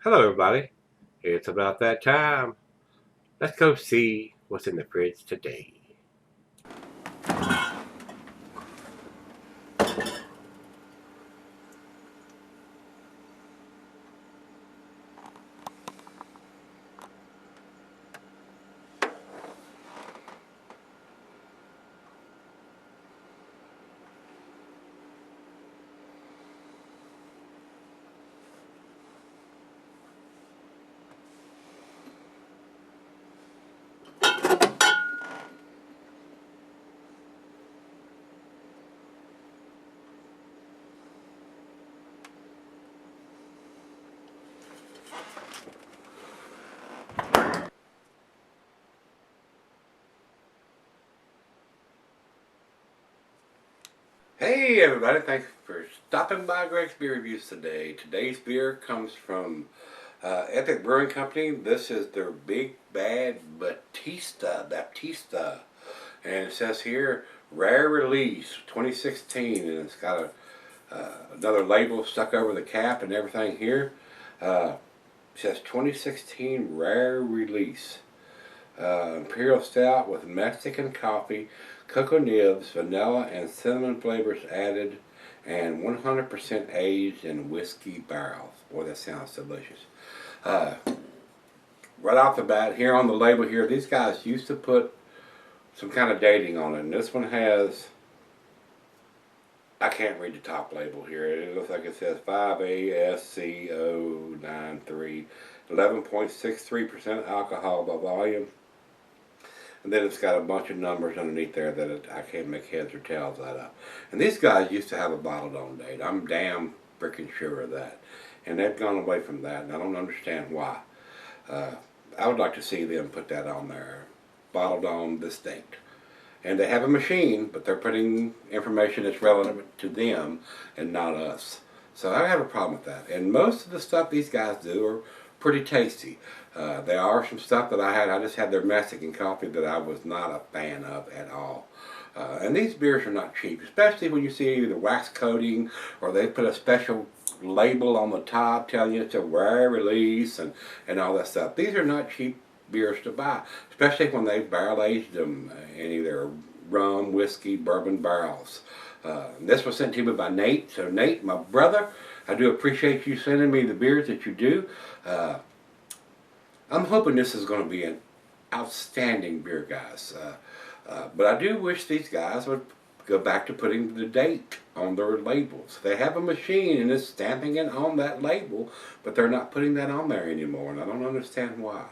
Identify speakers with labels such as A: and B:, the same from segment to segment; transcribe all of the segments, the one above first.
A: Hello, everybody. It's about that time. Let's go see what's in the fridge today. Hey, everybody. Thanks for stopping by Gregsbeerreviews today. Today's beer comes from Epic Brewing Company. This is their Big Bad Baptista. And it says here, Rare Release 2016. And it's got another label stuck over the cap and everything here. It says 2016 Rare Release. Imperial Stout with Mexican coffee, cocoa nibs, vanilla, and cinnamon flavors added, and 100% aged in whiskey barrels. Boy, that sounds delicious. Right off the bat, here on the label here, these guys used to put some kind of dating on it, and this one has, I can't read the top label here. It looks like it says 5ASCO93, 11.63% alcohol by volume. And then it's got a bunch of numbers underneath there that I can't make heads or tails out of. And these guys used to have a bottled on date. I'm damn freaking sure of that. And they've gone away from that, and I don't understand why. I would like to see them put that on there. Bottled on this date. And they have a machine, but they're putting information that's relevant to them and not us. So I have a problem with that. And most of the stuff these guys do are pretty tasty. There are some stuff that I just had their Mexican coffee that I was not a fan of at all. And these beers are not cheap, especially when you see either wax coating or they put a special label on the top telling you it's a rare release and all that stuff. These are not cheap beers to buy, especially when they barrel aged them in either rum, whiskey, bourbon barrels. This was sent to me by Nate. So Nate, my brother, I do appreciate you sending me the beers that you do. I'm hoping this is going to be an outstanding beer, guys. But I do wish these guys would go back to putting the date on their labels. They have a machine and it's stamping it on that label, but they're not putting that on there anymore, and I don't understand why.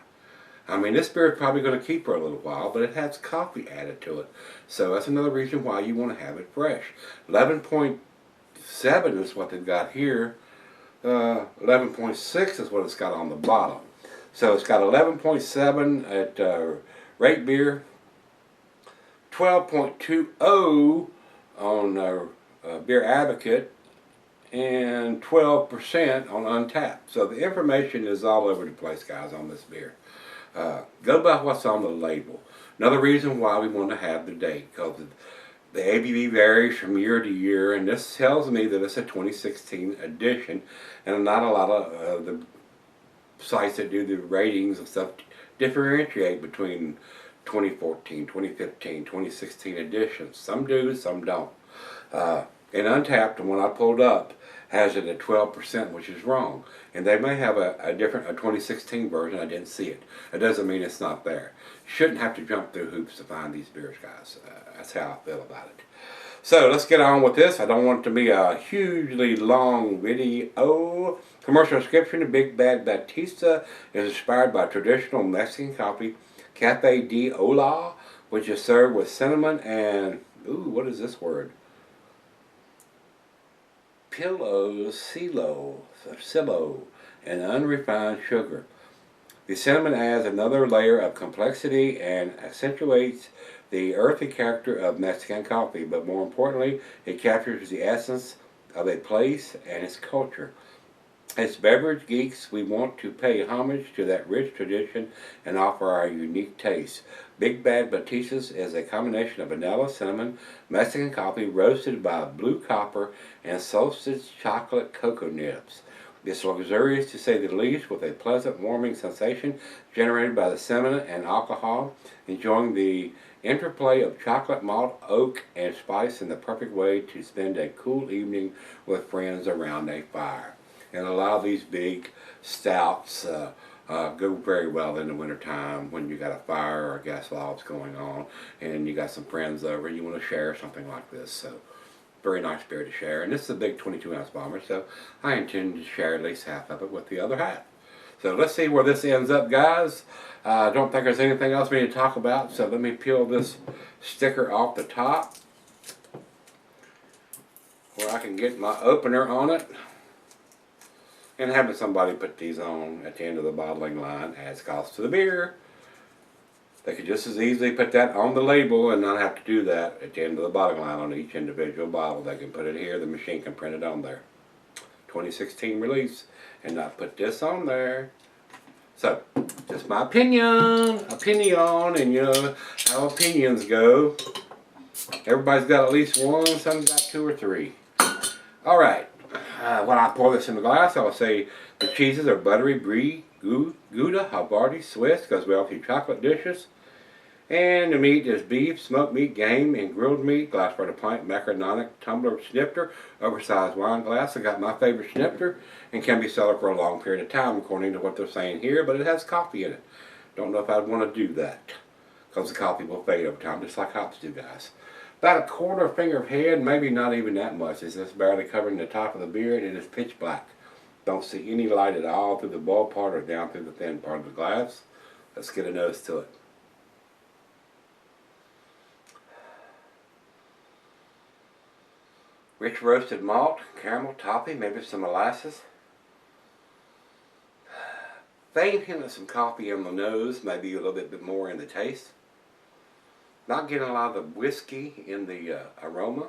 A: I mean, this beer is probably going to keep for a little while, but it has coffee added to it. So that's another reason why you want to have it fresh. 11.7 is what they've got here. 11.6 is what it's got on the bottom. So it's got 11.7 at Rate Beer, 12.20 on Beer Advocate, and 12% on Untapped. So the information is all over the place, guys, on this beer. Go by what's on the label. Another reason why we want to have the date, because the ABV varies from year to year, and this tells me that it's a 2016 edition, and not a lot of the sites that do the ratings and stuff differentiate between 2014, 2015, 2016 editions. Some do, some don't. And Untapped, the one I pulled up, has it at 12%, which is wrong. And they may have a 2016 version. I didn't see it. It doesn't mean it's not there. You shouldn't have to jump through hoops to find these beers, guys. That's how I feel about it. So let's get on with this. I don't want it to be a hugely long video. Commercial description: the Big Bad Baptista is inspired by traditional Mexican coffee, Cafe de Hola, which is served with cinnamon and, ooh, what is this word? Silo, and unrefined sugar. The cinnamon adds another layer of complexity and accentuates the earthy character of Mexican coffee, but more importantly, it captures the essence of a place and its culture. As beverage geeks, we want to pay homage to that rich tradition and offer our unique taste. Big Bad Batistas is a combination of vanilla, cinnamon, Mexican coffee roasted by blue copper, and solstice chocolate cocoa nibs. It's luxurious to say the least, with a pleasant warming sensation generated by the cinnamon and alcohol, enjoying the interplay of chocolate, malt, oak, and spice in the perfect way to spend a cool evening with friends around a fire. And a lot of these big stouts go very well in the wintertime when you got a fire or gas logs going on and you got some friends over and you want to share something like this. So very nice beer to share. And this is a big 22-ounce bomber, so I intend to share at least half of it with the other half. So let's see where this ends up, guys. I don't think there's anything else we need to talk about, so let me peel this sticker off the top where I can get my opener on it. And having somebody put these on at the end of the bottling line adds cost to the beer. They could just as easily put that on the label and not have to do that at the end of the bottling line on each individual bottle. They can put it here, the machine can print it on there. 2016 release, and not put this on there. So, just my opinion, and you know how opinions go. Everybody's got at least one, some's got two or three. Alright, when I pour this in the glass, I'll say the cheeses are buttery, brie, Gouda, Havarti, Swiss, goes well with chocolate dishes. And the meat is beef, smoked meat, game, and grilled meat. Glass for the pint, macaronic, tumbler, snifter, oversized wine glass. I got my favorite snifter, and can be sold for a long period of time, according to what they're saying here. But it has coffee in it. Don't know if I'd want to do that, because the coffee will fade over time, just like hops do, guys. About a quarter finger of head, maybe not even that much. It's just barely covering the top of the beer, and it is pitch black. Don't see any light at all through the bowl part or down through the thin part of the glass. Let's get a nose to it. Rich roasted malt, caramel, toffee, maybe some molasses. Faint hint of some coffee on the nose, maybe a little bit more in the taste. Not getting a lot of the whiskey in the aroma.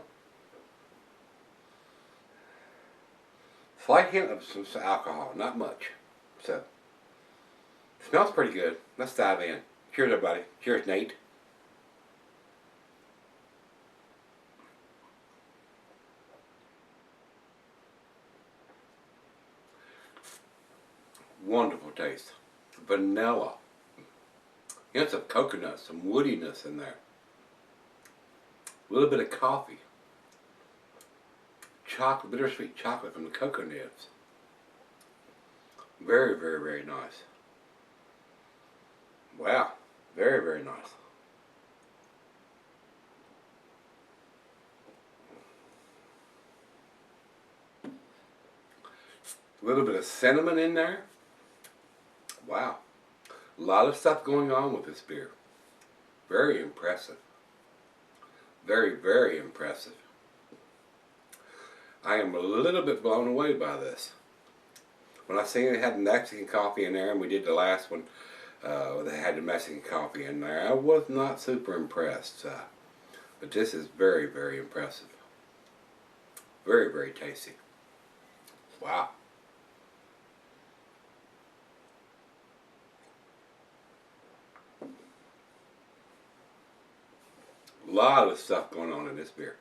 A: Slight hint of some alcohol, not much. So, smells pretty good. Let's dive in. Cheers, everybody. Cheers, Nate. Wonderful taste. Vanilla. Hints of coconut, some woodiness in there. A little bit of coffee. Chocolate, bittersweet chocolate from the cocoa nibs. Very, very, very nice. Wow. Very, very nice. A little bit of cinnamon in there. Wow. A lot of stuff going on with this beer. Very impressive. Very, very impressive. I am a little bit blown away by this. When I seen it had Mexican coffee in there, and we did the last one, they had the Mexican coffee in there, I was not super impressed. But this is very, very impressive. Very, very tasty. Wow. A lot of stuff going on in this beer.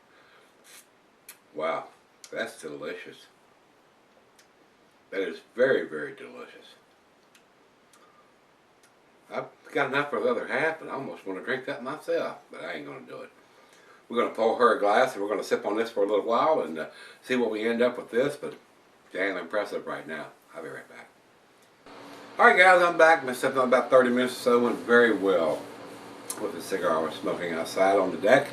A: Wow, that's delicious. That is very, very delicious. I've got enough for the other half, and I almost want to drink that myself, but I ain't going to do it. We're going to pour her a glass, and we're going to sip on this for a little while and see what we end up with this, but damn impressive right now. I'll be right back. Alright guys, I'm back. Been sipping on about 30 minutes or so, went very well with the cigar I was smoking outside on the deck.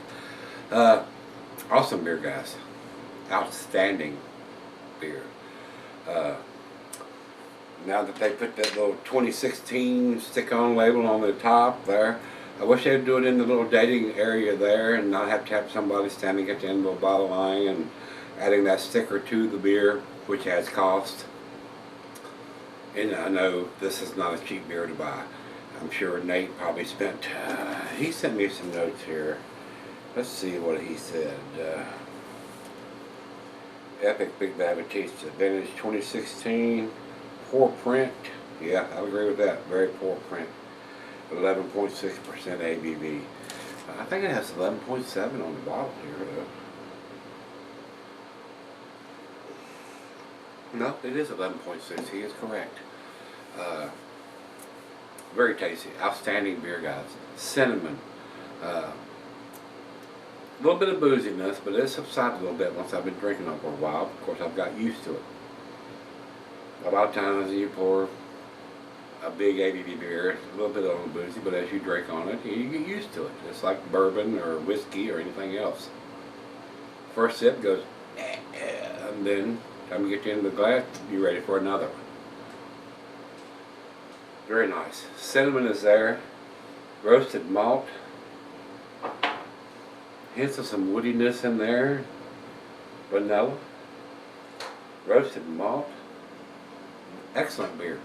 A: Awesome beer, guys. Outstanding beer. Now that they put that little 2016 stick-on label on the top there, I wish they'd do it in the little dating area there and not have to have somebody standing at the end of the bottle line and adding that sticker to the beer, which has cost. And I know this is not a cheap beer to buy. I'm sure Nate probably spent, he sent me some notes here. Let's see what he said. Epic Big Baptista, vintage 2016, poor print. Yeah, I agree with that. Very poor print. 11.6% ABV. I think it has 11.7 on the bottle here, though. No, it is 11.6. He is correct. Very tasty. Outstanding beer, guys. Cinnamon. A little bit of booziness, but it subsided a little bit once I've been drinking it for a while. Of course, I've got used to it. A lot of times you pour a big ABV beer, a little bit on the boozy, but as you drink on it, you get used to it. It's like bourbon or whiskey or anything else. First sip goes, and then time you get you into the glass, you're ready for another one. Very nice. Cinnamon is there. Roasted malt. Hints of some woodiness in there. Vanilla. Roasted malt. Excellent beer.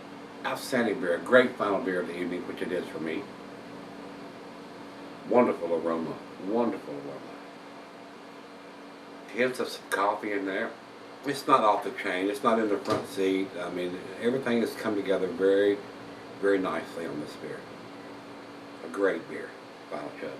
A: Outstanding beer. A great final beer of the evening, which it is for me. Wonderful aroma. Wonderful aroma. Hints of some coffee in there. It's not off the chain. It's not in the front seat. I mean, everything has come together very, very nicely on this beer. A great beer. Final chug.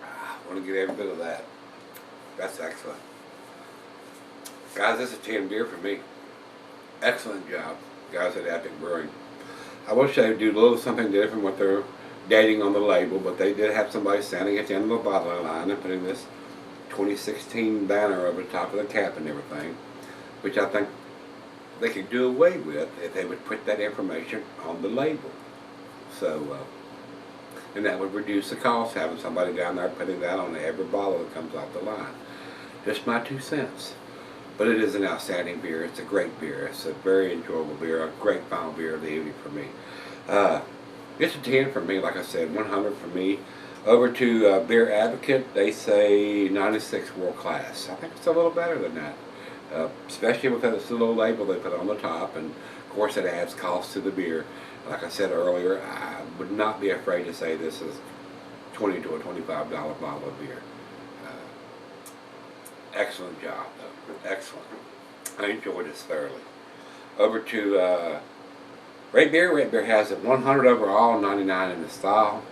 A: I want to get every bit of that. That's excellent. Guys, this is a 10 beer for me. Excellent job, guys at Epic Brewing. I wish they would do a little something different with their dating on the label, but they did have somebody standing at the end of the bottling line and putting this 2016 banner over the top of the cap and everything, which I think they could do away with if they would put that information on the label. So, and that would reduce the cost, having somebody down there putting that on every bottle that comes off the line. Just my 2 cents. But it is an outstanding beer. It's a great beer. It's a very enjoyable beer. A great final beer of the evening for me. It's a 10 for me, like I said, 100 for me. Over to Beer Advocate, they say 96 world class. I think it's a little better than that. Especially with this little label they put on the top, and of course it adds cost to the beer. Like I said earlier, I would not be afraid to say this is $20 to a $25 bottle of beer. Excellent job, though. Excellent. I enjoyed this thoroughly. Over to Red Beer. Red Beer has it 100 overall, 99 in the style.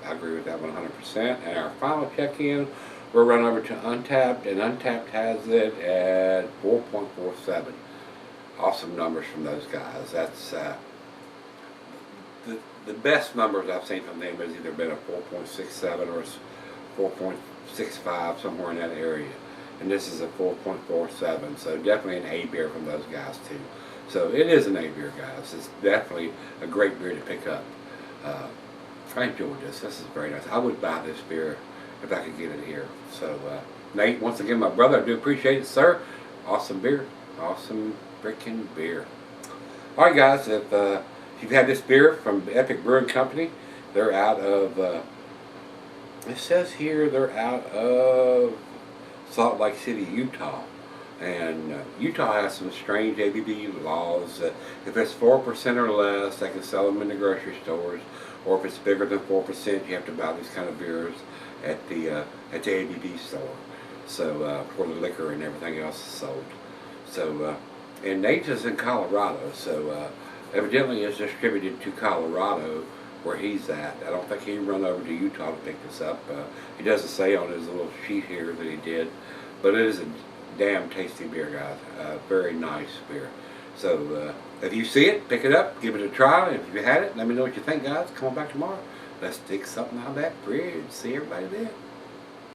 A: I agree with that 100%. And our final check-in, we'll run over to Untapped, and Untapped has it at 4.47. Awesome numbers from those guys. That's the best numbers I've seen from them has either been a 4.67 or 4.65, somewhere in that area. And this is a 4.47, so definitely an A beer from those guys too. So it is an A beer, guys. It's definitely a great beer to pick up. I enjoyed this. This is very nice. I would buy this beer if I could get it here. So Nate, once again, my brother, I do appreciate it, sir. Awesome beer. Awesome freaking beer. All right, guys, if you've had this beer from Epic Brewing Company, they're out of, it says here they're out of Salt Lake City, Utah. And Utah has some strange ABV laws. If it's 4% or less, they can sell them in the grocery stores. Or if it's bigger than 4%, you have to buy these kind of beers at the ABV store. So for the liquor and everything else is sold. So and Nate's is in Colorado. So evidently it's distributed to Colorado where he's at. I don't think he run over to Utah to pick this up. He doesn't say on his little sheet here that he did, but it is a damn tasty beer, guys. Very nice beer. So if you see it, pick it up, give it a try. If you had it, let me know what you think, guys. Come on back tomorrow. Let's dig something out of that fridge. See everybody then.